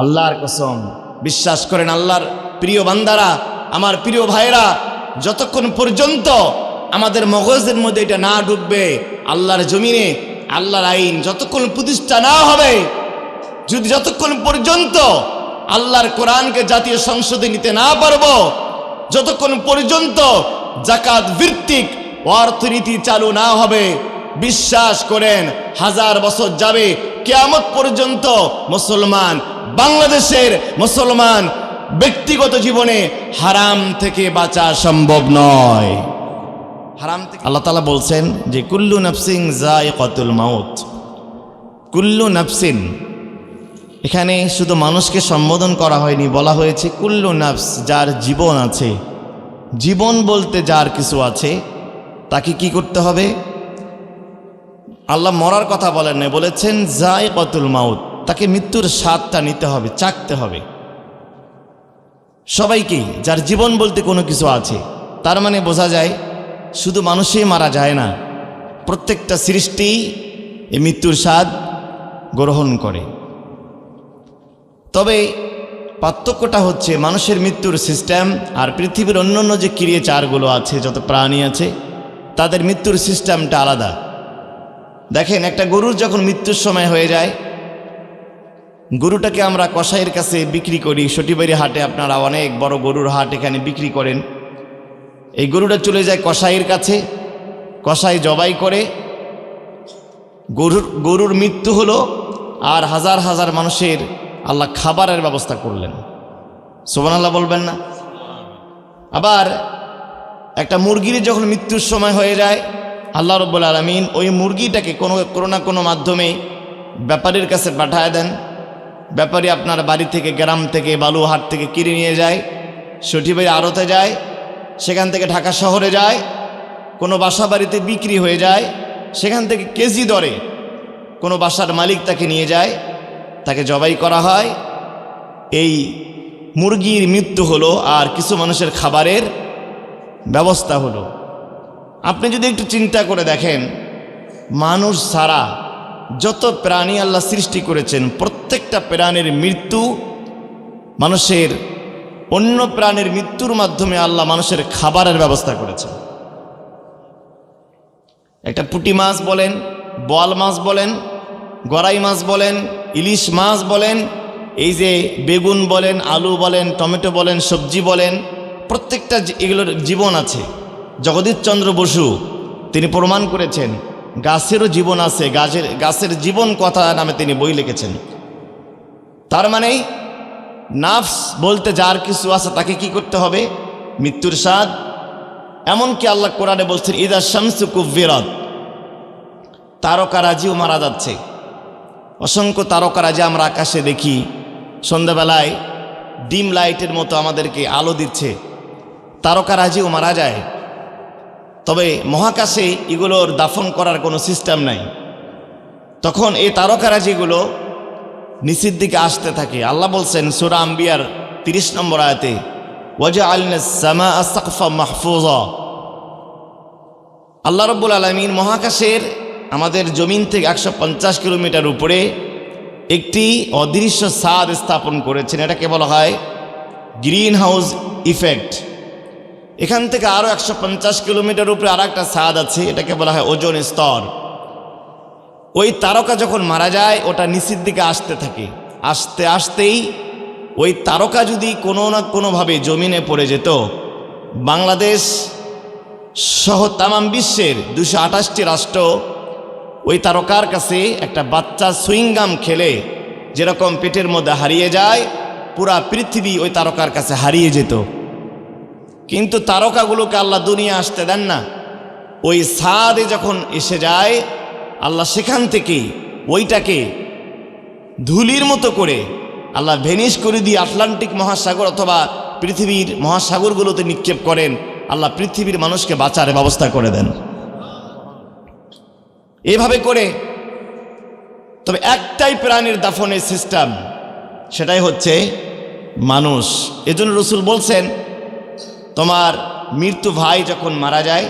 আল্লাহর কসম, বিশ্বাস করেন আল্লাহর প্রিয় বান্দারা, আমার প্রিয় ভাইরা, যতক্ষণ পর্যন্ত আমাদের মগজের মধ্যে এটা না ঢুকবে, আল্লাহর জমিনে আল্লাহর আইন যতক্ষণ প্রতিষ্ঠা না হবে, যতক্ষণ পর্যন্ত আল্লাহর কোরআনকে জাতীয় সংসদে নিতে না পারবো, যতক্ষণ পর্যন্ত জাকাত ভিত্তিক অর্থনীতি চালু না হবে, বিশ্বাস করেন 1000 বছর যাবে, কিয়ামত পর্যন্ত মুসলমান, বাংলাদেশের মুসলমান ব্যক্তিগত জীবনে হারাম থেকে বাঁচা সম্ভব নয়। হারাম থেকে আল্লাহ তাআলা বলছেন যে কুল্লু নাফসিন যায়িকাতুল মাউত। কুল্লু নাফসিন, এখানে শুধু মানুষকে সম্বোধন করা হয়নি, বলা হয়েছে কুল্লু নাফস, যার জীবন আছে। জীবন বলতে যার কিছু আছে তাকে কি করতে হবে? আল্লাহ মরার কথা বলেন না, বলেছেন যায়িকাতুল মাউত, তাকে মৃত্যুর স্বাদটা নিতে হবে, চাখতে হবে। সবাইকেই, যার জীবন বলতে কোনো কিছু আছে, তার মানে বোঝা যায় শুধু মানুষই মারা যায় না, প্রত্যেকটা সৃষ্টি এই মৃত্যুর স্বাদ গ্রহণ করে। তবে পার্থক্যটা হচ্ছে মানুষের মৃত্যুর সিস্টেম আর পৃথিবীর অন্যান্য যে ক্রিয়েচারগুলো আছে, যত প্রাণী আছে, তাদের মৃত্যুর সিস্টেমটা আলাদা। দেখেন, একটা গরুর যখন মৃত্যুর সময় হয়ে যায়, গরুটাকে আমরা কসাইয়ের কাছে বিক্রি করি। সটিবাড়ি হাটে আপনারা অনেক বড় গরুর হাট, এখানে বিক্রি করেন। এই গরুটা চলে যায় কসাইয়ের কাছে, কসাই জবাই করে, গরুর মৃত্যু হলো, আর হাজার হাজার মানুষের আল্লাহ খাবারের ব্যবস্থা করলেন। সুবহানাল্লাহ বলবেন না? আবার একটা মুরগির যখন মৃত্যুর সময় হয়ে যায়, আল্লাহ রাব্বুল আলামিন ওই মুরগিটাকে কোনো না কোনো মাধ্যমে ব্যাপারীর কাছে পাঠায় দেন। ব্যাপারী আপনার বাড়ি থেকে, গ্রাম থেকে, বালুহাট থেকে কিনে নিয়ে যায়, সটিবাড়ি আড়তে যায়, সেখান থেকে ঢাকা শহরে যায়, কোনো বাসা বাড়িতে বিক্রি হয়ে যায়, সেখান থেকে কেজি দরে কোনো বাসার মালিক তাকে নিয়ে যায়, তাকে জবাই করা হয়। এই মুরগির মৃত্যু হলো, আর কিছু মানুষের খাবারের ব্যবস্থা হলো। আপনি যদি একটু চিন্তা করে দেখেন, মানুষ ছাড়া যত প্রাণী আল্লাহ সৃষ্টি করেছেন, প্রত্যেকটা প্রাণীর মৃত্যু মানুষের, অন্য প্রাণীর মৃত্যুর মাধ্যমে আল্লাহ মানুষের খাবারের ব্যবস্থা করেছেন। একটা পুঁটি মাছ বলেন, বোয়াল মাছ বলেন, গড়াই মাছ বলেন, ইলিশ মাছ বলেন, এই যে বেগুন বলেন, আলু বলেন, টমেটো বলেন, সবজি বলেন, প্রত্যেকটা এগুলোর জীবন আছে। জগদীশচন্দ্র বসু তিনি প্রমাণ করেছেন গাছেরও জীবন আছে, গাছের জীবন কথা নামে তিনি বই লিখেছেন। তার মানে নাফস বলতে যার কিছু আছে তাকে কি করতে হবে? মৃত্যুর স্বাদ। এমনকি আল্লাহ কোরআনে বলছেন ইদা শামসু কুব্বিরাত, তারকারাজিও মারা যাচ্ছে। অসংখ্য তারকারাজি আমরা আকাশে দেখি, সন্ধ্যাবেলায় ডিম লাইটের মতো আমাদেরকে আলো দিচ্ছে, তারকারাজিও মারা যায়। তবে মহাকাশে এগুলোর দাফন করার কোনো সিস্টেম নাই। তখন এই তারকারাজিগুলো নিচের দিকে আসতে থাকে। আল্লাহ বলছেন সূরা আম্বিয়ার 30 নম্বর আয়াতে, ওয়াজআলনাস সামাআ সাকফাম মাহফুজা। আল্লাহ রাব্বুল আলামিন মহাকাশের আমাদের জমিন থেকে 150 কিলোমিটার উপরে একটি অদৃশ্য ছাদ স্থাপন করেছেন। এটাকে বলা হয় গ্রিন হাউস ইফেক্ট। এখান থেকে আরও 150 কিলোমিটার উপরে আর একটা ছাদ আছে, এটাকে বলা হয় ওজোন স্তর। ওই তারকা যখন মারা যায়, ওটা নিচের দিকে আসতে থাকে। আসতে আসতেই ওই তারকা যদি কোনো না কোনোভাবে জমিনে পড়ে যেত, বাংলাদেশ সহ তামাম বিশ্বের 228টি রাষ্ট্র ওই তারকার কাছে একটা বাচ্চা সুইংগাম খেলে যেরকম পেটের মধ্যে হারিয়ে যায়, পুরা পৃথিবী ওই তারকার কাছে হারিয়ে যেত। কিন্তু তারকাগুলোকে আল্লাহ দুনিয়া আসতে দেন না। ওই ছাদে যখন এসে যায়, আল্লাহ সেখান থেকে ওইটাকে ধুলির মতো করে আল্লাহ ভেনিশ করে দিয়ে আটলান্টিক মহাসাগর অথবা পৃথিবীর মহাসাগরগুলোতে নিক্ষেপ করেন। আল্লাহ পৃথিবীর মানুষকে বাঁচার ব্যবস্থা করে দেন এভাবে করে। তবে একটাই প্রাণীর দাফনের সিস্টেম, সেটাই হচ্ছে মানুষ। এজন্য রাসূল বলছেন, তোমার মৃত্যু ভাই যখন মারা যায়,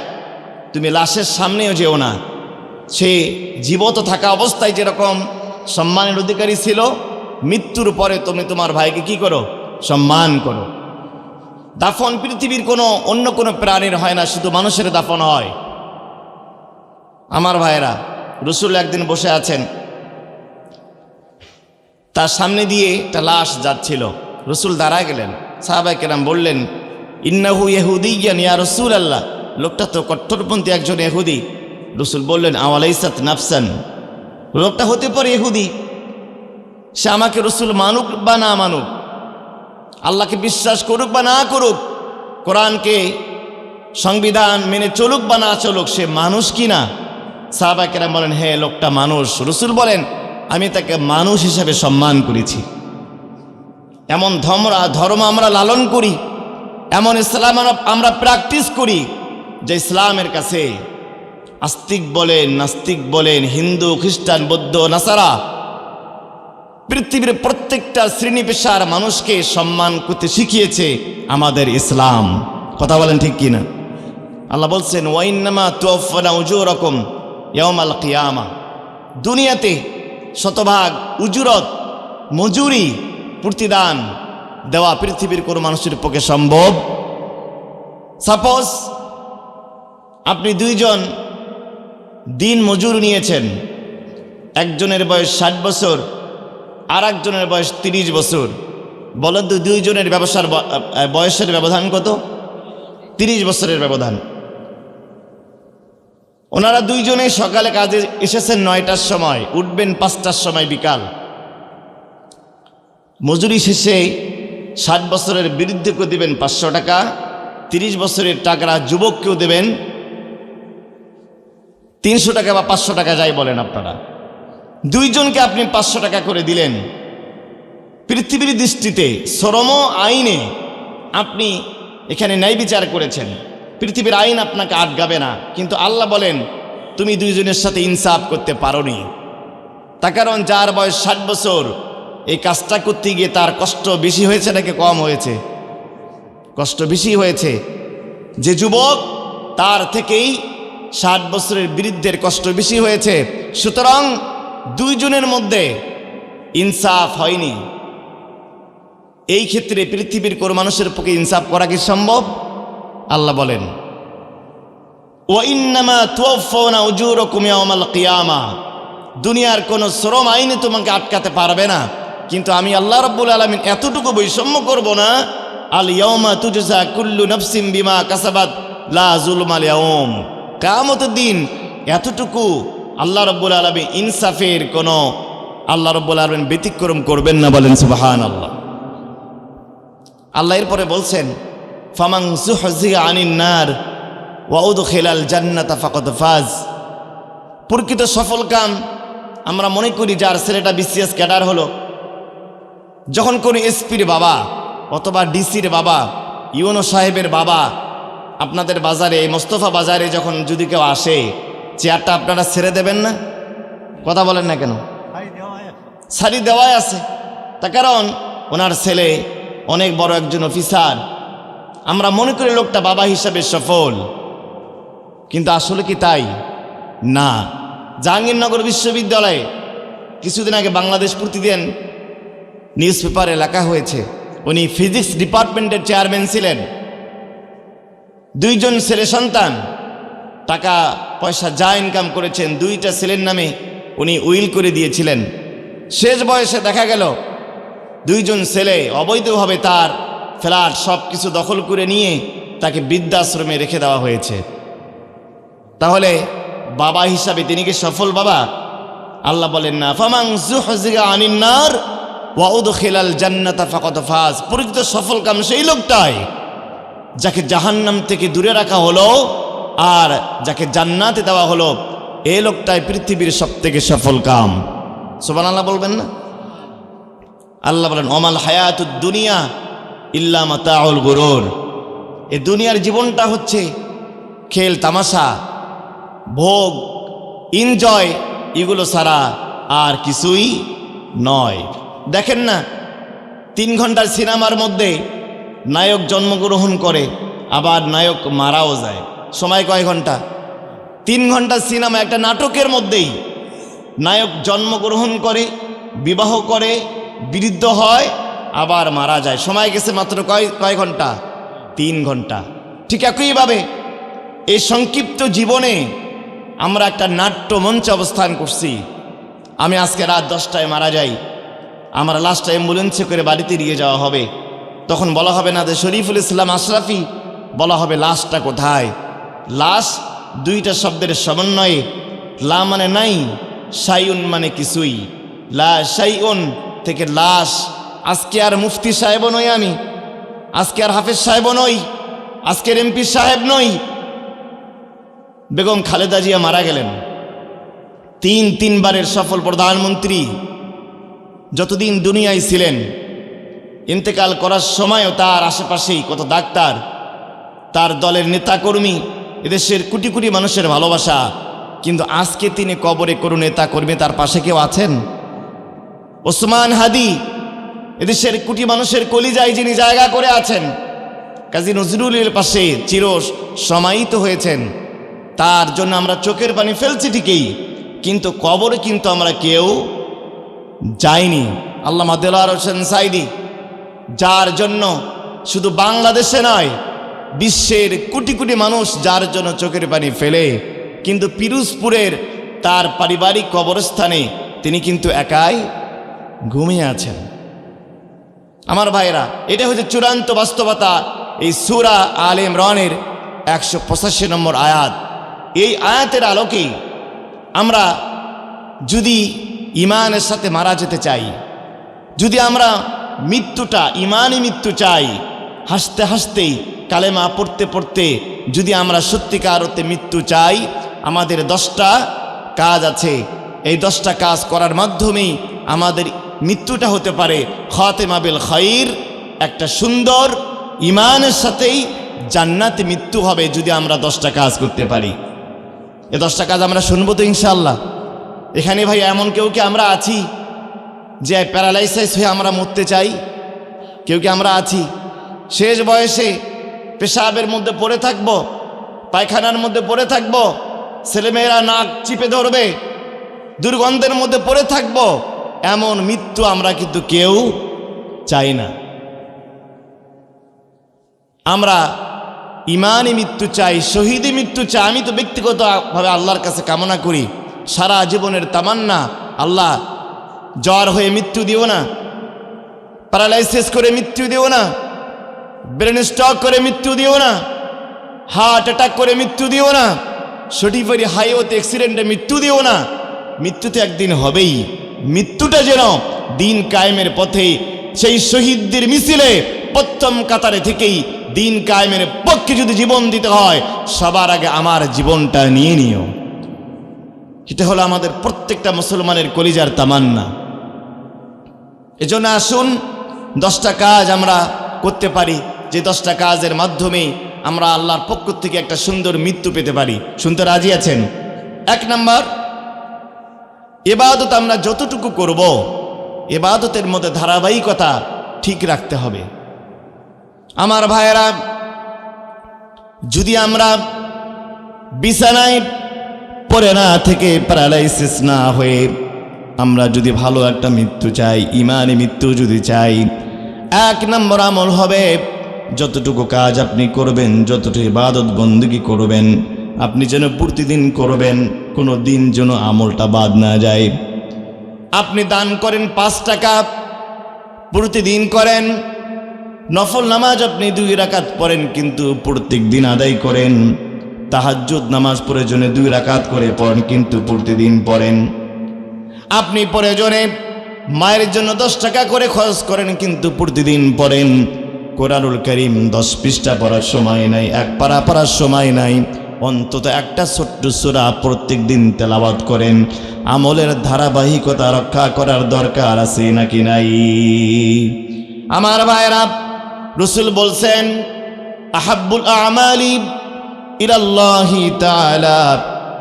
তুমি লাশের সামনেও যেও না। সে জীবত থাকা অবস্থায় যেরকম সম্মানের অধিকারী ছিল, মৃত্যুর পরে তুমি তোমার ভাইকে কি করো? সম্মান করো। দাফন পৃথিবীর অন্য কোনো প্রাণীর হয় না, শুধু মানুষের দাফন হয়। আমার ভাইয়েরা, রসুল একদিন বসে আছেন, তার সামনে দিয়ে একটা লাশ যাচ্ছিল। রসুল দাঁড়ায় গেলেন। সাহাবায়ে কেরাম বললেন, ইন্নাহু ইহুদিয়্যান ইয়া রাসূলাল্লাহ, লোকটা তো কট্টরপন্থী একজন ইহুদি। রসুল বললেন, আওয়ালাইসাত নাফসান, লোকটা হতে পারে ইহুদি, সে আমাকে রসুল মানুক বা না মানুক, আল্লাহকে বিশ্বাস করুক বা না করুক, কোরআনকে সংবিধান মেনে চলুক বা না চলুক, সে মানুষ কি না? সাহাবায়ে কেরাম বলেন, হ্যাঁ লোকটা মানুষ। রসুল বলেন, আমি তাকে মানুষ হিসাবে সম্মান করেছি। এমন ধর্ম আমরা লালন করি, এমন ইসলাম আমরা প্র্যাকটিস করি, যে ইসলামের কাছে আস্তিক বলেন, নাস্তিক বলেন, হিন্দু, খ্রিস্টান, বৌদ্ধ, নাসারা, পৃথিবীর প্রত্যেকটা শ্রেণী পেশার মানুষকে সম্মান করতে শিখিয়েছে আমাদের ইসলাম। কথা বলেন ঠিক কিনা? আল্লাহ বলছেন, ওয়াইন্নামা তুওয়াফানা উজুরাকুম ইয়াউমাল কিয়ামা, দুনিয়াতে শতভাগ উজুরত, মজুরি, প্রতিদান দেওয়া পৃথিবীর কোনো মানুষের পক্ষে সম্ভব। সাপোজ আপনি দুইজন দিন মজুর নিয়েছেন, একজনের বয়স 60 বছর, আর একজনের বয়স 30 বছর। বলেন তো দুইজনের বয়সের ব্যবধান কত? 30 বছরের ব্যবধান। ওনারা দুইজনেই সকালে কাজে এসেছেন 9টার সময়, উঠবেন 5টার সময় বিকাল। মজুরি শেষে 60 বছরের বৃদ্ধকেও দেবেন 500 টাকা, 30 বছরের টাকা যুবককেও দেবেন 300 টাকা বা 500 টাকা, যাই বলেন আপনারা। দুইজনকে আপনি 500 টাকা করে দিলেন। পৃথিবীর দৃষ্টিতে শ্রম আইনে আপনি এখানে ন্যায় বিচার করেছেন, পৃথিবীর আইন আপনাকে আটকাবে না। কিন্তু আল্লাহ বলেন, তুমি দুইজনের সাথে ইনসাফ করতে পারোনি। তার কারণ যার বয়স 60 বছর, এই কাজটা করতে গিয়ে তার কষ্ট বেশি হয়েছে নাকি কম হয়েছে? কষ্ট বেশি হয়েছে। যে যুবক, তার থেকেই 60 বছরের বৃদ্ধের কষ্ট বেশি হয়েছে। সুতরাং দুইজনের মধ্যে ইনসাফ হয়নি। এই ক্ষেত্রে পৃথিবীর কোন মানুষের পক্ষে ইনসাফ করা কি সম্ভব? আল্লাহ বলেন, ওয়াইন্নামা তুওয়াফাউনা উজুরাকুম ইয়াউমাল কিয়ামা, দুনিয়ার কোন শ্রম আইনে তোমাকে আটকাতে পারবে না। কিন্তু আমি আল্লাহ রাব্বুল আলামিন এতটুকু বৈষম্য করব না, আল ইয়াউমা তুজজা কুল্লু নাফসিন বিমা কাসাবাত লা যুলমাল ইয়াউম, কিয়ামতের দিন এতটুকু আল্লাহ রাব্বুল আলামিন ইনসাফের কোন আল্লাহ রাব্বুল আলামিন ব্যতিক্রম করবেন না। বলেন সুবহানাল্লাহ। আল্লাহ এরপরে বলছেন, ফামান যুহজিহা আনিন নার ওয়া উদখিলাল জান্নাতা ফাকাদ ফাজ, প্রকৃত সফল কাম আমরা মনে করি যার ছেলেটা বিসিএস ক্যাডার হলো, যখন কোনো এসপির বাবা অথবা ডিসির বাবা, ইউনো সাহেবের বাবা আপনাদের বাজারে, মোস্তফা বাজারে যখন যদি কেউ আসে, চেয়ারটা আপনারা ছেড়ে দেবেন না? কথা বলেন না কেন? সারি দেওয়াই আছে। তার কারণ ওনার ছেলে অনেক বড় একজন অফিসার, আমরা মনে করি লোকটা বাবা হিসাবে সফল, কিন্তু আসলে কি তাই? না। জাহাঙ্গীরনগর বিশ্ববিদ্যালয়ে কিছুদিন আগে বাংলাদেশ প্রতিদিন নিউজ পেপারে লেখা হয়েছে, উনি ফিজিক্স ডিপার্টমেন্টের চেয়ারম্যান ছিলেন। দুইজন ছেলে সন্তান, টাকা পয়সা যা ইনকাম করেছেন, দুইটা ছেলের নামে উনি উইল করে দিয়েছিলেন। শেষ বয়সে দেখা গেল দুইজন ছেলে অবৈধভাবে তার ফ্ল্যাট সব কিছু দখল করে নিয়ে তাকে বৃদ্ধাশ্রমে রেখে দেওয়া হয়েছে। তাহলে বাবা হিসাবে তিনি কি সফল বাবা? আল্লাহ বলেন না, ফামান যুহজিহা আনিন নার ওয়া উদখিলাল জান্নাতা ফাকাদ ফাজ, প্রকৃত সফল কাম সেই লোকটাই যাকে জাহান্নাম থেকে দূরে রাখা হলো আর যাকে জান্নাতে দেওয়া হলো, এই লোকটাই পৃথিবীর সবথেকে সফল কাম। সুবহানাল্লাহ বলবেন না? আল্লাহ বলেন, ওমাল হায়াতুদ দুনিয়া ইল্লা মাতাউল গুরুর, এই দুনিয়ার জীবনটা হচ্ছে খেল তামাশা, ভোগ, এনজয়, এগুলো ছাড়া আর কিছুই নয়। দেখেন না, 3 ঘন্টার সিনেমার মধ্যে নায়ক জন্মগ্রহণ করে, আবার নায়ক মারাও যায়। সময় কয় ঘন্টা? 3 ঘন্টার সিনেমা। একটা নাটকের মধ্যেই নায়ক জন্মগ্রহণ করে, বিবাহ করে, বিরুদ্ধ হয়, আবার মারা যায়। সময় গেছে মাত্র কয় ঘন্টা? 3 ঘন্টা। ঠিক একইভাবে এই সংক্ষিপ্ত জীবনে আমরা একটা নাট্য মঞ্চে অবস্থান করছি। আমি আজকে রাত 10টায় মারা যাই, আমার লাশটা অ্যাম্বুলেন্সে করে বাড়িতে নিয়ে যাওয়া হবে। তখন বলা হবে না যে শরীফুল ইসলাম আশরাফি, বলা হবে লাশটা কোথায়? লাশ দুইটা শব্দের সমন্বয়ে, লা মানে নাই, শাইউন মানে কিছুই। লা শাইউন থেকে লাশ। আজকে আর মুফতি সাহেবও নই আমি, আজকে আর হাফেজ সাহেবও নই, আজকের এমপি সাহেব নই। বেগম খালেদা জিয়া মারা গেলেন, 3 বারের সফল প্রধানমন্ত্রী, যতদিন দুনিয়ায় ছিলেন। ইন্তেকাল করার সময়ও তার আশেপাশেই কত ডাক্তার, তার দলের নেতাকর্মী, এদেশের কোটি কোটি মানুষের ভালোবাসা। কিন্তু আজকে তিনি কবরে কোনো নেতা কর্মী তার পাশে কেউ আছেন? ওসমান হাদি এদেশের কোটি মানুষের কলিজায় যিনি জায়গা করে আছেন, কাজী নজরুলের পাশে চির সমাহিত হয়েছেন। তার জন্য আমরা চোখের পানি ফেলছি ঠিকই, কিন্তু কবরে কিন্তু আমরা কেউ যাইনি। আল্লামা দেলোয়ার হোসেন সাইদি, যার জন্য শুধু বাংলাদেশে নয় বিশ্বের কোটি কোটি মানুষ যার জন্য চোখের পানি ফেলে, কিন্তু পিরোজপুরের তার পারিবারিক কবরস্থানে তিনি কিন্তু একাই ঘুমিয়ে আছেন। আমার ভাইরা, এটা হচ্ছে চূড়ান্ত বাস্তবতা। এই সূরা আলে ইমরানের 185 নম্বর আয়াত, এই আয়াতের আলোকে আমরা যদি ইমানের সাথে মারা যেতে চাই, যদি আমরা মৃত্যুটা ইমানি মৃত্যু চাই, হাসতে হাসতেই কালেমা পড়তে পড়তে যদি আমরা সত্যিকার অর্থে মৃত্যু চাই, আমাদের 10টা কাজ আছে। এই 10টা কাজ করার মাধ্যমেই আমাদের মৃত্যুটা হতে পারে খাতেমা বিল খাইর, একটা সুন্দর ইমানের সাথেই জান্নাতে মৃত্যু হবে যদি আমরা 10টা কাজ করতে পারি। এই 10টা কাজ আমরা শুনবো তো ইনশাআল্লাহ। এখানে ভাই এমন কেউ কি আমরা আছি যে প্যারালাইসিস হয়ে আমরা মরতে চাই? কেউ কি আমরা আছি? শেষ বয়সে পেশাবের মধ্যে পড়ে থাকবো, পায়খানার মধ্যে পড়ে থাকবো, ছেলেমেয়েরা নাক চিপে ধরবে, দুর্গন্ধের মধ্যে পড়ে থাকবো, এমন মৃত্যু আমরা কিন্তু কেউ চাই না। আমরা ইমানি মৃত্যু চাই, শহীদি মৃত্যু চাই। আমি তো ব্যক্তিগতভাবে আল্লাহর কাছে কামনা করি, সারা জীবনের তামান্না, আল্লাহ জ্বর হয়ে মৃত্যু দিও না, প্যারালাইসিস করে মৃত্যু দিও না, ব্রেন স্ট্রোক করে মৃত্যু দিও না, হার্ট অ্যাটাক করে মৃত্যু দিও না, সঠিকভাবে হাইওয়েতে অ্যাক্সিডেন্টে মৃত্যু দিও না। মৃত্যু তো একদিন হবেই। মৃত্যুটা যেন দিন কায়েমের পথে সেই শহীদদের মিছিলে প্রথম কাতারে থেকেই দিন কায়েমের পক্ষে যদি জীবন দিতে হয়, সবার আগে আমার জীবনটা নিয়ে নিও। এটা হলো আমাদের প্রত্যেকটা মুসলমানের কলিজার তামান্না। এজন্য আসুন 10টা কাজ আমরা করতে পারি, যে 10টা কাজের মাধ্যমে আমরা আল্লাহর পক্ষ থেকে একটা সুন্দর মৃত্যু পেতে পারি। শুনতে রাজি আছেন? 1 নাম্বার, ইবাদত আমরা যতটুকু করব, ইবাদতের মধ্যে ধারাবাহিকতা ঠিক রাখতে হবে। আমার ভাইয়েরা, যদি আমরা বিছানায় পড়ে না থেকে প্যারালাইসিস না হয়ে আমরা যদি ভালো একটা মৃত্যু চাই, ইমানি মৃত্যু যদি চাই, 1 নম্বর আমল হবে যতটুকু কাজ আপনি করবেন, যতটুকু ইবাদত বন্দেগী করবেন, আপনি যেন প্রতিদিন করবেন, কোনো দিন যেন আমলটা বাদ না যায়। আপনি দান করেন 5 টাকা, প্রতিদিন করেন। নফল নামাজ আপনি 2 রাকাত পড়েন, কিন্তু প্রত্যেক দিন আদায় করেন। তাহাজ্জুদ নামাজ প্রয়োজনে 2 রাকাত করে পড়েন, কিন্তু প্রতিদিন পড়েন। আপনি প্রয়োজনে মায়ের জন্য 10 টাকা করে খরচ করেন, কিন্তু প্রতিদিন পড়েন। কোরআনুল কারীম 10 পৃষ্ঠা পড়ার সময় নাই, 1 পারা পড়ার সময় নাই, অন্তত একটা ছোট্ট সূরা প্রত্যেক দিন তেলাওয়াত করেন। আমলের ধারাবাহিকতা রক্ষা করার দরকার আছে নাকি নাই? আমার ভাইরা, রাসূল বলছেন, আহাব্বুল আমালি ইলাল্লাহি তাআলা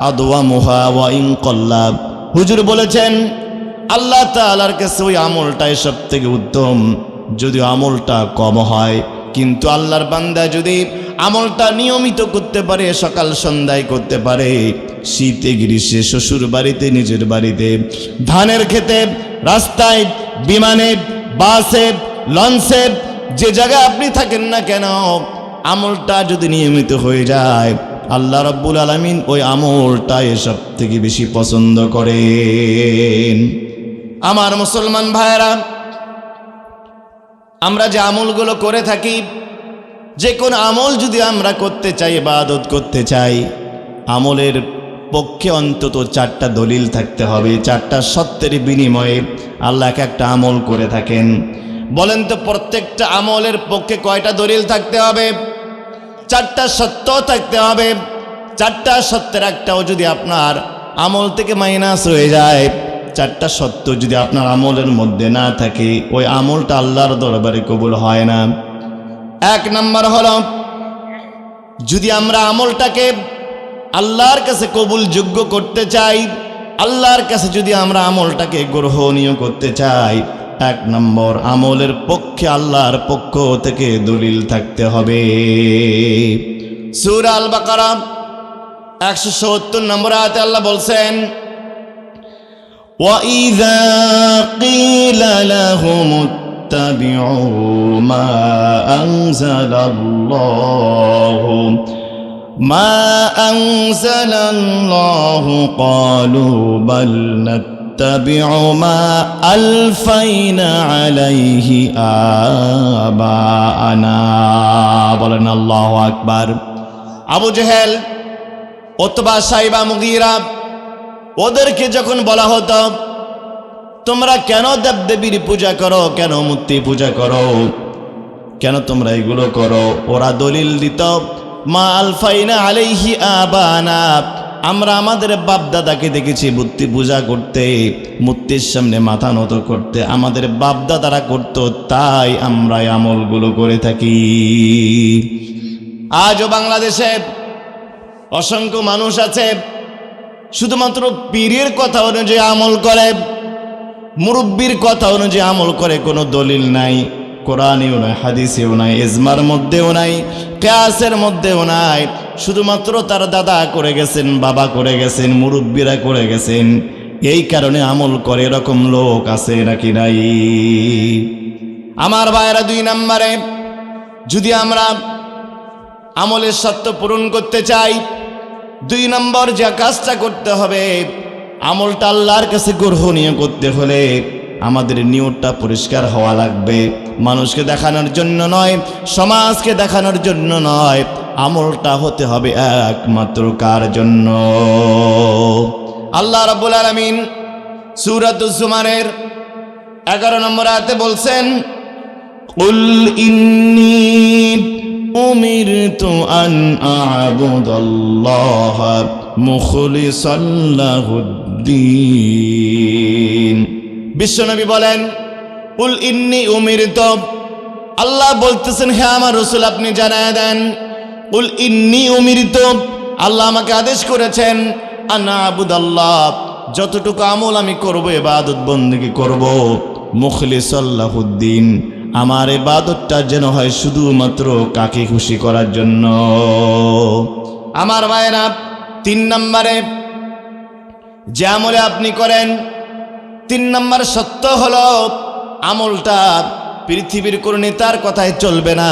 আদওয়ামুহা ওয়া ইন ক্বাল্লা। হুজুর বলেছেন, আল্লাহ তাআলার কাছে ওই আমলটাই সবথেকে উত্তম, যদি আমলটা কম হয়। কিন্তু আল্লাহর বান্দা যদি আমলটা নিয়মিত করতে পারে, সকাল সন্ধ্যায় করতে পারে, শীতে গ্রীষ্মে, শ্বশুর বাড়িতে, নিজের বাড়িতে, ধানের খেতে, রাস্তায়, বিমানে, বাসে, লঞ্চে, যে জায়গায় আপনি থাকেন না কেন, আমলটা যদি নিয়মিত হয়ে যায়, আল্লাহ রাব্বুল আলামিন ওই আমলটা সব থেকে বেশি পছন্দ করেন। আমার মুসলমান ভাইরা, আমরা যে আমলগুলো করে থাকি, যে কোন আমল যদি আমরা করতে চাই, ইবাদত করতে চাই, আমলের পক্ষে অন্তত 4টা দলিল থাকতে হবে। 4টা সত্যের বিনিময়ে আল্লাহ একটা আমল করে থাকেন। বলেন তো, প্রত্যেকটা আমলের পক্ষে কয়টা দলিল থাকতে হবে? 4টা সত্য থাকতে হবে। 4টা সত্যের একটাও যদি আপনার আমল থেকে মাইনাস হয়ে যায়, 4টা সত্য যদি আপনার আমলের মধ্যে না থাকে, ওই আমলটা আল্লাহর দরবারে কবুল হয় না। 1 নম্বর হলো, যদি আমরা আমলটাকে আল্লাহর কাছে কবুল যোগ্য করতে চাই, আল্লাহর কাছে যদি আমরা আমলটাকে গ্রহণীয় করতে চাই, 1 নম্বর আমলের পক্ষে আল্লাহর পক্ষ থেকে দলিল থাকতে হবে। সূরা আল বাকারা 170 নম্বর আয়াতে আল্লাহ বলছেন, وَإِذَا قِيلَ لَهُمُ اتَّبِعُوا مَا أَنزَلَ اللَّهُ قَالُوا بَلْ نَتَّبِعُ مَا أَلْفَيْنَا عَلَيْهِ آبَاءَنَا। বলেন আল্লাহু আকবার। আবু জেহেল, উতবা, সাইবা, মুগীরা, ওদেরকে যখন বলা হতো, তোমরা কেন দেবদেবীর পূজা করো, কেন মূর্তি পূজা করো, কেন তোমরা এগুলো করো, ওরা দলিল দিত, মা আলফাইনা আলাইহি আবানা, আমরা আমাদের বাপ দাদাকে দেখেছি মূর্তি পূজা করতে, মূর্তির সামনে মাথা নত করতে, আমাদের বাপ দাদারা করতো, তাই আমরা আমলগুলো করে থাকি। আজও বাংলাদেশে অসংখ্য মানুষ আছে শুধুমাত্র পীরের কথা অনুযায়ী আমল করে, মুরব্বীর কথা অনুযায়ী আমল করে, কোনো দলিল নাই, কোরআনেও নাই, হাদিসেও নাই, ইজমার মধ্যেও নাই, কিয়াসের মধ্যেও নাই। শুধুমাত্র তার দাদা করে গেছেন, বাবা করে গেছেন, মুরব্বীরা করে গেছেন, এই কারণে আমল করে, এরকম লোক আছে নাকি নাই? আমার ভাইয়েরা, 2 নম্বরে, যদি আমরা আমলের শর্ত পূরণ করতে চাই, 2 নম্বর যে কাজটা করতে হবে, আমলটা আল্লাহর কাছে গ্রহণীয় করতে হলে আমাদের নিয়তটা পরিষ্কার হওয়া লাগবে। মানুষকে দেখানোর জন্য নয়, সমাজকে দেখানোর জন্য নয়, আমলটা হতে হবে একমাত্র কার জন্য? আল্লাহ রাব্বুল আলামিন সূরাতুজ জুমারের 11 নম্বর আয়াতে বলছেন, কুল ইন্নী উমিরতু আন আ'বুদাল্লাহ মুখলিসান লাহুদ্দিন। বিশ্বনবী বলেন, কুল ইন্নী উমিরতু, আল্লাহ বলতেছেন, হে আমার রাসূল আপনি জানায় দেন, কুল ইন্নী উমিরতু, আল্লাহ আমাকে আদেশ করেছেন, আন আ'বুদাল্লাহ, যতটুকু আমল আমি করব, ইবাদত বন্দেগী করব, মুখলিসান লাহুদ্দিন, আমার ইবাদতটা যেন হয় শুধুমাত্র কাকে খুশি করার জন্য। আমার ভাইরা, 3 নম্বরে যে আমলে আপনি করেন, 3 নম্বর সত্য হলো, আমলটা পৃথিবীর কোনো নেতার কথায় চলবে না,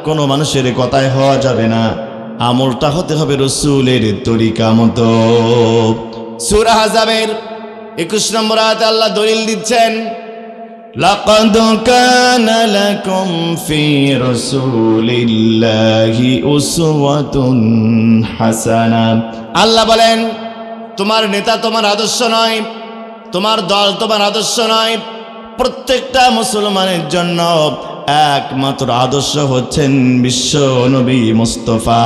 কোনো মানুষের কথায় হওয়া যাবে না, আমলটা হতে হবে রাসূলের তরিকা মতো। সূরা আহজাবের 21 নম্বর আয়াতে আল্লাহ দলিল দিচ্ছেন, লাকাদ কানা লাকুম ফি রাসূলিল্লাহি উসওয়াতুন হাসানা। আল্লাহ বলেন, তোমার নেতা তোমার আদর্শ নয়, তোমার দল তোমার আদর্শ নয়, প্রত্যেকটা মুসলমানের জন্য একমাত্র আদর্শ হচ্ছেন বিশ্ব নবী মুস্তাফা।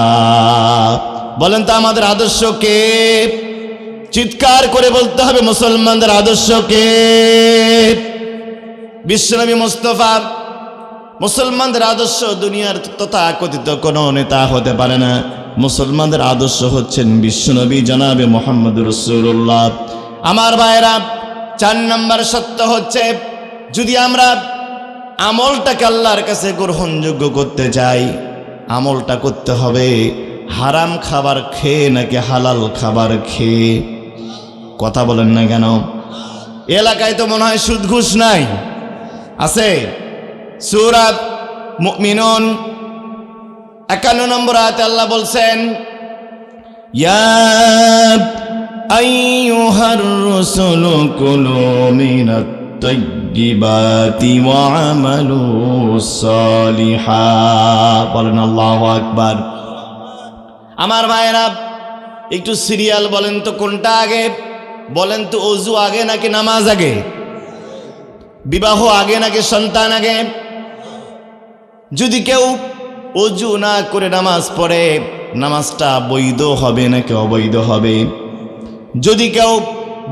বলেন তো, আমাদের আদর্শ কে? চিৎকার করে বলতে হবে, মুসলমানদের আদর্শ কে? বিশ্বনবী মুস্তাফা। মুসলমানদের আদর্শ দুনিয়ার তথাকথিত কোনো নেতা হতে পারে না। মুসলমানদের আদর্শ হচ্ছেন বিশ্বনবী জনাবে মুহাম্মদুর রাসূলুল্লাহ। আমার ভাইরা, 4 নম্বর সত্য হচ্ছে, যদি আমরা আমলটাকে আল্লাহর কাছে গ্রহণযোগ্য করতে চাই, আমলটা করতে হবে হারাম খাবার খেয়ে নাকি হালাল খাবার খেয়ে? কথা বলেন না কেন? এলাকায় তো মনে হয় সুদ ঘুষ নাই, আছে? সূরা মুমিনুন 51 নম্বর আয়াতে আল্লাহ বলছেন, ইয়া আইয়ুহার রাসূলু কুলু মিনাত তাইয়্যিবাতি ওয়া আমালু সালিহা। বলেন আল্লাহু আকবার। আমার ভাইয়েরা, একটু সিরিয়াল বলেন তো, কোনটা আগে? বলেন তো, ওযু আগে নাকি নামাজ আগে? বিবাহ আগে নাকি সন্তান আগে? যদি কেউ ওযু না করে নামাজ পড়ে, নামাজটা বৈধ হবে নাকি অবৈধ হবে? যদি কেউ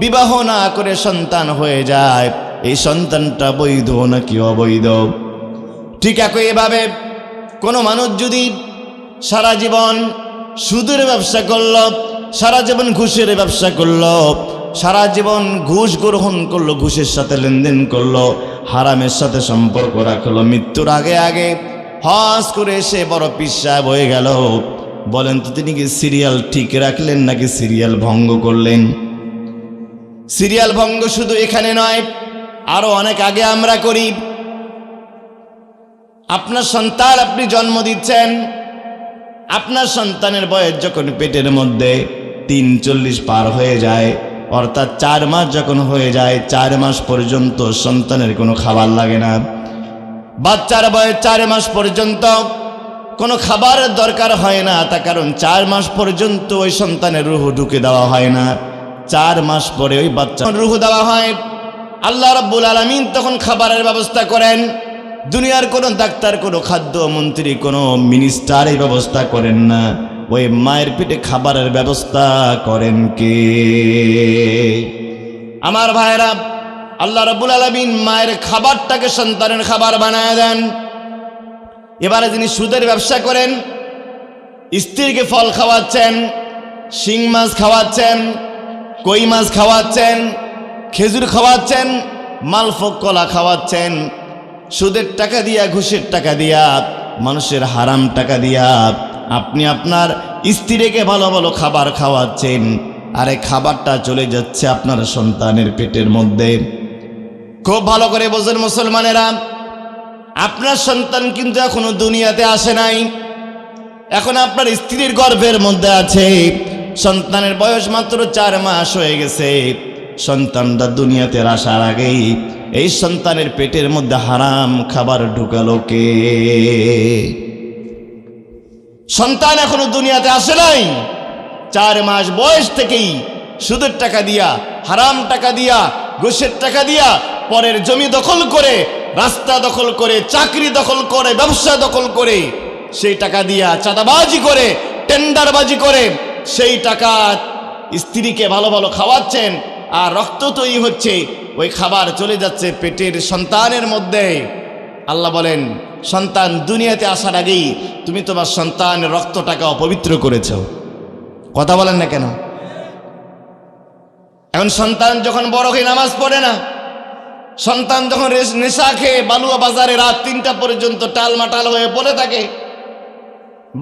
বিবাহ না করে সন্তান হয়ে যায়, এই সন্তানটা বৈধ নাকি অবৈধ? ঠিক একইভাবে কোনো মানুষ যদি সারা জীবন সুদের ব্যবসা করল, সারা জীবন ঘুষের ব্যবসা করল, সারা জীবন ঘুষ গ্রহণ করলো, ঘুষের সাথে লেনদেন করলো, হারামের সাথে সম্পর্ক রাখলো, মৃত্যুর আগে আগে হজ করে এসে বড় পীর সাহেব হয়ে গেল, বলেন তো তিনি কি সিরিয়াল ঠিক রাখলেন নাকি সিরিয়াল ভঙ্গ করলেন? সিরিয়াল ভঙ্গ শুধু এখানে নয়, আরো অনেক আগে আমরা করি। আপনার সন্তান আপনি জন্ম দিচ্ছেন, আপনার সন্তানের বয়স যখন পেটের মধ্যে 43 পার হয়ে যায়, অর্থাৎ 4 মাস যখন হয়ে যায়, 4 মাস পর্যন্ত সন্তানের কোনো খাবার লাগে না। বাচ্চার বয়স 4 মাস পর্যন্ত কোনো খাবারের দরকার হয় না, তার কারণ 4 মাস পর্যন্ত ওই সন্তানের রূহ ঢুকে দেওয়া হয় না। 4 মাস পরে ওই বাচ্চা রূহ দেওয়া হয়। আল্লাহ রাব্বুল আলামিন তখন খাবারের ব্যবস্থা করেন। দুনিয়ার কোনো ডাক্তার, কোনো খাদ্য মন্ত্রী, কোনো মিনিস্টার এই ব্যবস্থা করেন না। ওই মায়ের পেটে খাবারের ব্যবস্থা করেন কে? আমার ভাইরা, আল্লাহ রাব্বুল আলামিন মায়ের খাবারটাকে সন্তানের খাবার বানায় দেন। এবারে যিনি সুদের ব্যবসা করেন, স্ত্রীকে ফল খাওয়াচ্ছেন, শিং মাছ খাওয়াচ্ছেন, কই মাছ খাওয়াচ্ছেন, খেজুর খাওয়াচ্ছেন, মালফক কলা খাওয়াচ্ছেন, সুদের টাকা দিয়া, ঘুষের টাকা দিয়া, মানুষের হারাম টাকা দিয়া আপনি আপনার স্ত্রীকে ভালো ভালো খাবার খাওয়াচ্ছেন, আর এই খাবারটা চলে যাচ্ছে আপনার সন্তানের পেটের মধ্যে। খুব ভালো করে বোঝেন মুসলমানেরা, আপনার সন্তান কিন্তু এখনো দুনিয়াতে আসে নাই, এখন আপনার স্ত্রীর গর্ভের মধ্যে আছে। সন্তানের বয়স মাত্র 4 মাস হয়ে গেছে। সন্তানটা দুনিয়াতে আসার আগেই এই সন্তানের পেটের মধ্যে হারাম খাবার ঢুকালো কে? সন্তান এখনো দুনিয়াতে আসে নাই, 4 মাস বয়স থেকেই সুদের টাকা দিয়া, হারাম টাকা দিয়া, ঘুষের টাকা দিয়া, পরের জমি দখল করে, রাস্তা দখল করে, চাকরি দখল করে, ব্যবসা দখল করে, সেই টাকা দিয়া চাঁদাবাজি করে, টেন্ডারবাজি করে, সেই টাকা স্ত্রীকে ভালো ভালো খাওয়াচ্ছেন, আর রক্ত তৈরি হচ্ছে, ওই খাবার চলে যাচ্ছে পেটের সন্তানের মধ্যে। আল্লাহ বলেন, সন্তান দুনিয়াতে আসার আগেই তুমি তোমার সন্তানের রক্তটাকে অপবিত্র করেছ। কথা বলেন না কেন? এখন সন্তান যখন বড় হয়ে নামাজ পড়ে না, সন্তান যখন নেশা খেয়ে বালুয়া বাজারে রাত 3টা পর্যন্ত টালমাটাল হয়ে পড়ে থাকে,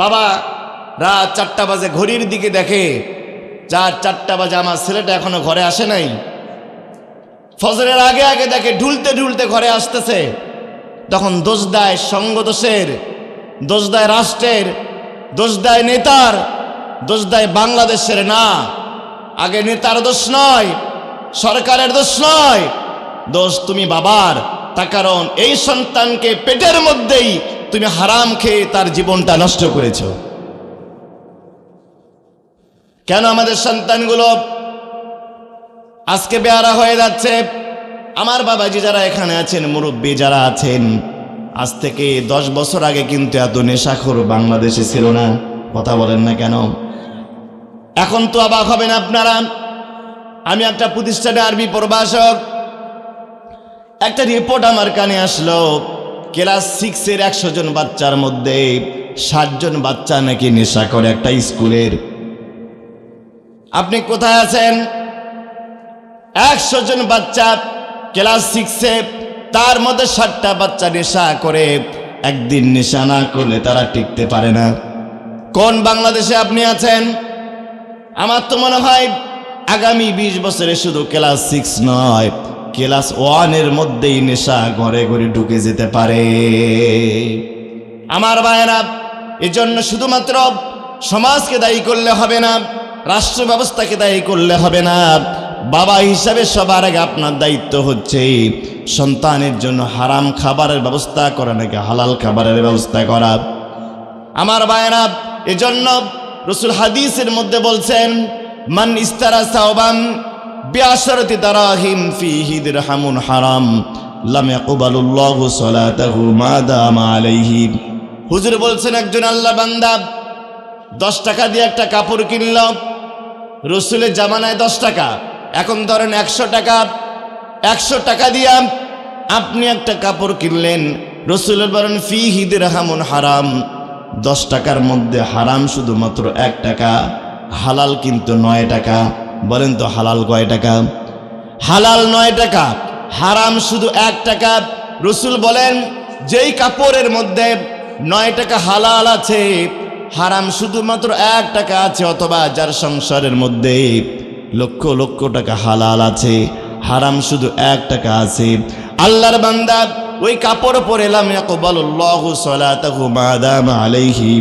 বাবা রাত 4টা বাজে ঘড়ির দিকে দেখে, 4টা বাজে আমার ছেলেটা এখনো ঘরে আসে নাই। ফজরের আগে আগে দেখে ঢুলতে ঢুলতে ঘরে আসতেছে, তখন দোষ দেয় সঙ্গ দোষের, দোষ দেয় রাষ্ট্রের, দোষ দেয় নেতার, দোষ দেয় বাংলাদেশের। না, আগে নেতার দোষ নয়, সরকারের দোষ নয়, দোষ তুমি বাবার। তার কারণ এই সন্তানকে পেটের মধ্যেই তুমি হারাম খেয়ে তার জীবনটা নষ্ট করেছ। কেন আমাদের সন্তানগুলো আজকে বেয়ারা হয়ে যাচ্ছে? আমার বাবাজি যারা এখানে আছেন, মুরব্বী যারা আছেন, আজ থেকে 10 বছর আগে কিন্তু এত নেশাখোর বাংলাদেশে ছিল না। কথা বলেন না কেন? এখন তো অবাক হবেন আপনারা, আমি একটা প্রতিষ্ঠানে আরবি প্রভাষক, একটা রিপোর্ট আমার কানে আসলো, ক্লাস 6-এর 100 জন বাচ্চার মধ্যে 60 জন বাচ্চা নাকি নেশা করে একটা স্কুলের। আপনি কোথায় আছেন? 100 জন বাচ্চা ক্লাস 6-এ, তার মধ্যে 60টা বাচ্চা নেশা করে। একদিন নেশা না করলে তারা টিকতে পারে না। কোন বাংলাদেশে আপনি আছেন? আমার তো মনে হয় আগামী 20 বছরে শুধু ক্লাস 6 নয়, ক্লাস 1-এর মধ্যেই নেশা ঘরে ঘরে ঢুকে যেতে পারে। আমার ভাইয়েরা, এজন্য শুধুমাত্র সমাজকে দায়ী করলে হবে না, রাষ্ট্র ব্যবস্থাকে দায়ী করলে হবে না। বাবা হিসাবে সবার আগে আপনার দায়িত্ব হচ্ছে সন্তানের জন্য হারাম খাবারের ব্যবস্থা করা নাকি হালাল খাবারের ব্যবস্থা করা। আমার ভাইয়েরা, এজন্য রাসূল হাদিসের মধ্যে বলছেন, মান ইস্তারা সাওবান বিআশরাতি দারাহিম ফিহি দিরহামুন হারাম লাম ইয়াকবালুল্লাহু সালাতাহু মা দামা আলাইহি। হুজুর বলছেন, একজন আল্লাহ বান্দা 10 টাকা দিয়ে একটা কাপড় কিনল। রসুলের জামানায় 10 টাকা, এখন ধরেন 100 টাকা। 100 টাকা দিয়ে আপনি একটা কাপড় কিনলেন, রসুলের বলেন ফিহি দিরহামুন হারাম, 10 টাকার মধ্যে হারাম শুধুমাত্র 1 টাকা, হালাল কিন্তু 9 টাকা। বলেন তো হালাল কয় টাকা? হালাল 9 টাকা, হারাম শুধু 1 টাকা। রসুল বলেন যেই কাপড়ের মধ্যে 9 টাকা হালাল আছে, হারাম শুধুমাত্র 1 টাকা আছে, অথবা যার সংসারের মধ্যে লক্ষ লক্ষ টাকা হালাল আছে, হারাম শুধু 1 টাকা আছে, আল্লাহর বান্দা ওই কাপড় পরে লাম ইয়াকবালুল্লাহু সালাতাহু মা দামা আলাইহি,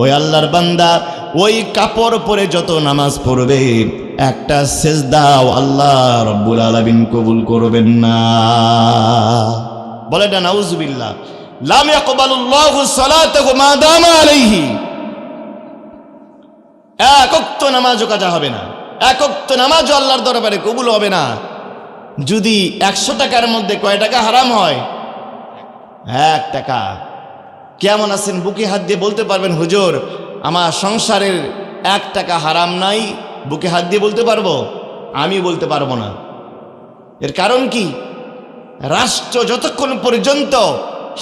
ওই আল্লাহর বান্দা ওই কাপড় পরে যত নামাজ পড়বে, একটা সেজদাও আল্লাহ রাব্বুল আলামিন কবুল করবেন না। বলে না নাউজুবিল্লাহ। লাম ইয়াকবালুল্লাহু সালাতাহু মা দামা আলাইহি, এক ওয়াক্ত নামাজও কাজা হবে না, এক ওয়াক্ত নামাজও আল্লাহর দরবারে কবুল হবে না যদি 100 টাকার মধ্যে কয় টাকা হারাম হয়? 1 টাকা। কেমন আছেন? বুকে হাত দিয়ে বলতে পারবেন, হুজুর আমার সংসারের 1 টাকা হারাম নাই? বুকে হাত দিয়ে বলতে পারবো? আমি বলতে পারবো না। এর কারণ কি? রাষ্ট্র যতক্ষণ পর্যন্ত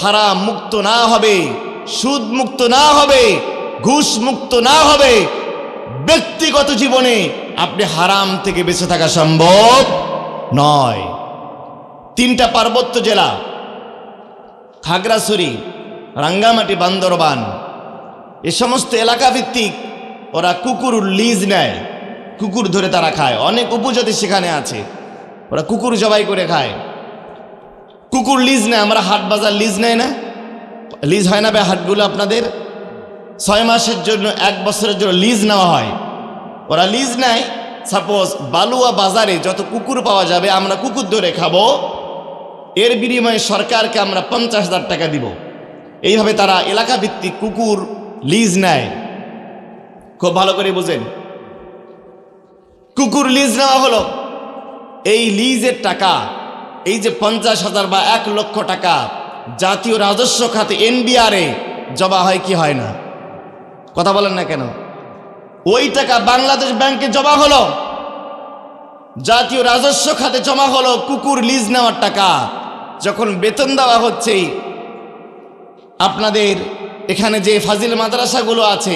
হারাম মুক্ত না হবে, সুদ মুক্ত না হবে, ঘুষ মুক্ত না হবে, ব্যক্তিগত জীবনে আপনি হারাম থেকে বেঁচে থাকা সম্ভব নয়। 3টা পার্বত্য জেলা, খাগড়াছড়ি, রাঙ্গামাটি, বান্দরবান, এ সমস্ত এলাকা ভিত্তিক ওরা কুকুর লিজ নেয়, কুকুর ধরে তারা খায়। অনেক উপজাতি সেখানে আছে, ওরা কুকুর জবাই করে খায়, কুকুর লিজ নেয়। আমরা হাট বাজার লিজ নেয় না? লিজ হয় না ভাই হাটগুলো আপনাদের? 6 মাসের জন্য, 1 বছরের জন্য লিজ নেওয়া হয়। ওরা লিজ নেয়, সাপোজ বালুয়া বাজারে যত কুকুর পাওয়া যাবে আমরা কুকুর ধরে খাবো, এর বিনিময়ে সরকারকে আমরা 50,000 টাকা দিব। এইভাবে তারা এলাকা ভিত্তিক কুকুর লিজ নেয়। খুব ভালো করে বুঝেন, কুকুর লিজ নেওয়া হলো, এই লিজের টাকা, এই যে 50,000 বা 1 লক্ষ টাকা জাতীয় রাজস্ব খাতে এনবিআরে জমা হয় কি হয় না? কথা বলেন না কেন? ওই টাকা বাংলাদেশ ব্যাংকে জমা হলো, জাতীয় রাজস্ব খাতে জমা হলো কুকুর লিজ নেওয়ার টাকা। যখন বেতন দেওয়া হচ্ছে, আপনাদের এখানে যে ফাজিল মাদ্রাসাগুলো আছে,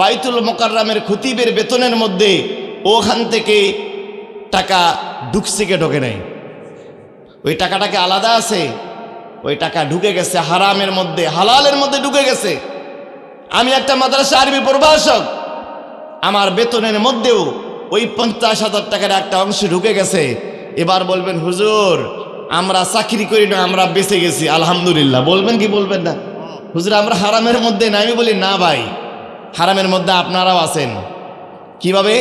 বাইতুল মোকাররমের খতিবের বেতনের মধ্যে ওখান থেকে টাকা ঢুকছে কে ঢোকে নাই? ওই টাকাটাকে আলাদা আছে? ওই টাকা ঢুকে গেছে হারামের মধ্যে, হালালের মধ্যে ঢুকে গেছে। আমি একটা মাদ্রাসা আরবি প্রভাষক, আমার বেতনের মধ্যেও ওই 50,000 টাকার একটা অংশ ঢুকে গেছে। এবার বলবেন হুজুর আমরা চাকরি করি না, আমরা বেঁচে গেছি আলহামদুলিল্লাহ, বলবেন কি বলবেন না? হুজুর আমরা হারামের মধ্যে না। আমি বলি না ভাই, হারামের মধ্যে আপনারাও আছেন। কিভাবে?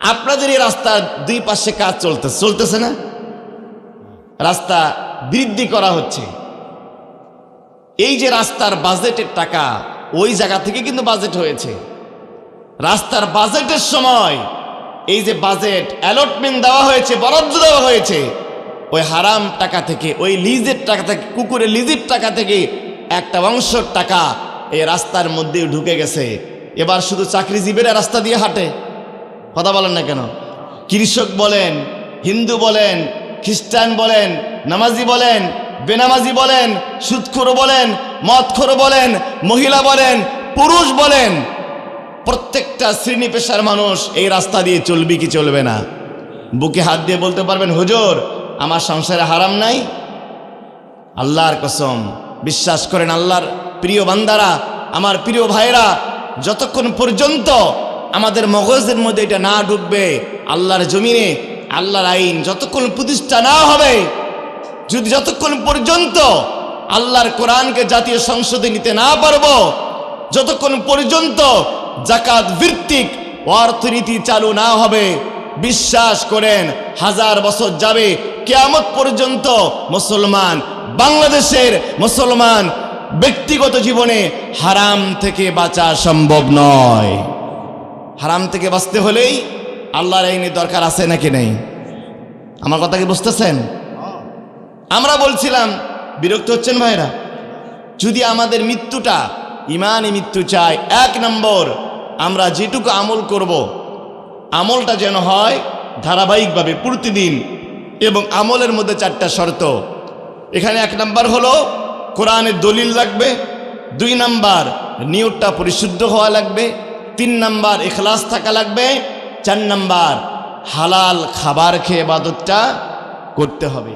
আপনাদের এই রাস্তার 2 পাশে কাজ চলতেছে না? রাস্তা বৃদ্ধি করা হচ্ছে, এই যে রাস্তার বাজেটের টাকা ওই জায়গা থেকে কিন্তু বাজেট হয়েছে। রাস্তার বাজেটের সময় এই যে বাজেট অ্যালটমেন্ট দেওয়া হয়েছে, বরাদ্দ দেওয়া হয়েছে, ওই হারাম টাকা থেকে, ওই লিজের টাকা থেকে, কুকুরের লিজের টাকা থেকে একটা অংশের টাকা এই রাস্তার মধ্যে ঢুকে গেছে। এবার শুধু চাকরিজীবীরা রাস্তা দিয়ে হাঁটে। কথা বলেন না কেন? কৃষক বলেন, হিন্দু বলেন, খ্রিস্টান বলেন, নামাজি বলেন, বেনামাজি বলেন, সুদখোর বলেন, মদখোর বলেন, মহিলা বলেন, পুরুষ বলেন, প্রত্যেকটা শ্রেণী পেশার মানুষ এই রাস্তা দিয়ে চলবে কি চলবে না? বুকে হাত দিয়ে বলতে পারবেন হুজুর আমার সংসারে হারাম নাই? আল্লাহর কসম বিশ্বাস করেন, আল্লাহর প্রিয় বান্দারা, আমার প্রিয় ভাইরা, যতক্ষণ পর্যন্ত আমাদের মগজের মধ্যে এটা না ঢুকবে, আল্লাহর জমিনে আল্লাহর আইন যতক্ষণ প্রতিষ্ঠা না হবে, যতক্ষণ পর্যন্ত আল্লাহর কোরআনকে জাতীয় সংসদে নিতে না পারবো, যতক্ষণ পর্যন্ত জাকাত ভিত্তিক অর্থনীতি চালু না হবে, বিশ্বাস করেন 1000 বছর যাবে, কিয়ামত পর্যন্ত মুসলমান, বাংলাদেশের মুসলমান ব্যক্তিগত জীবনে হারাম থেকে বাঁচা সম্ভব নয়। হারাম থেকে বাঁচতে হলেই আল্লাহর আইনের দরকার আছে নাকি নেই? আমার কথা কি বুঝতেছেন? আমরা বলছিলাম, বিরক্ত হচ্ছেন ভাইরা? যদি আমাদের মৃত্যুটা ইমানি মৃত্যু চাই, 1 নম্বর আমরা যেটুকু আমল করব, আমলটা যেন হয় ধারাবাহিকভাবে প্রতিদিন, এবং আমলের মধ্যে 4টা শর্ত। এখানে 1 নম্বর হলো কোরআনের দলিল লাগবে, 2 নম্বর নিয়তটা পরিশুদ্ধ হওয়া লাগবে, 3 নম্বর ইখলাস থাকা লাগবে, 4 নম্বর হালাল খাবার খেয়ে ইবাদতটা করতে হবে।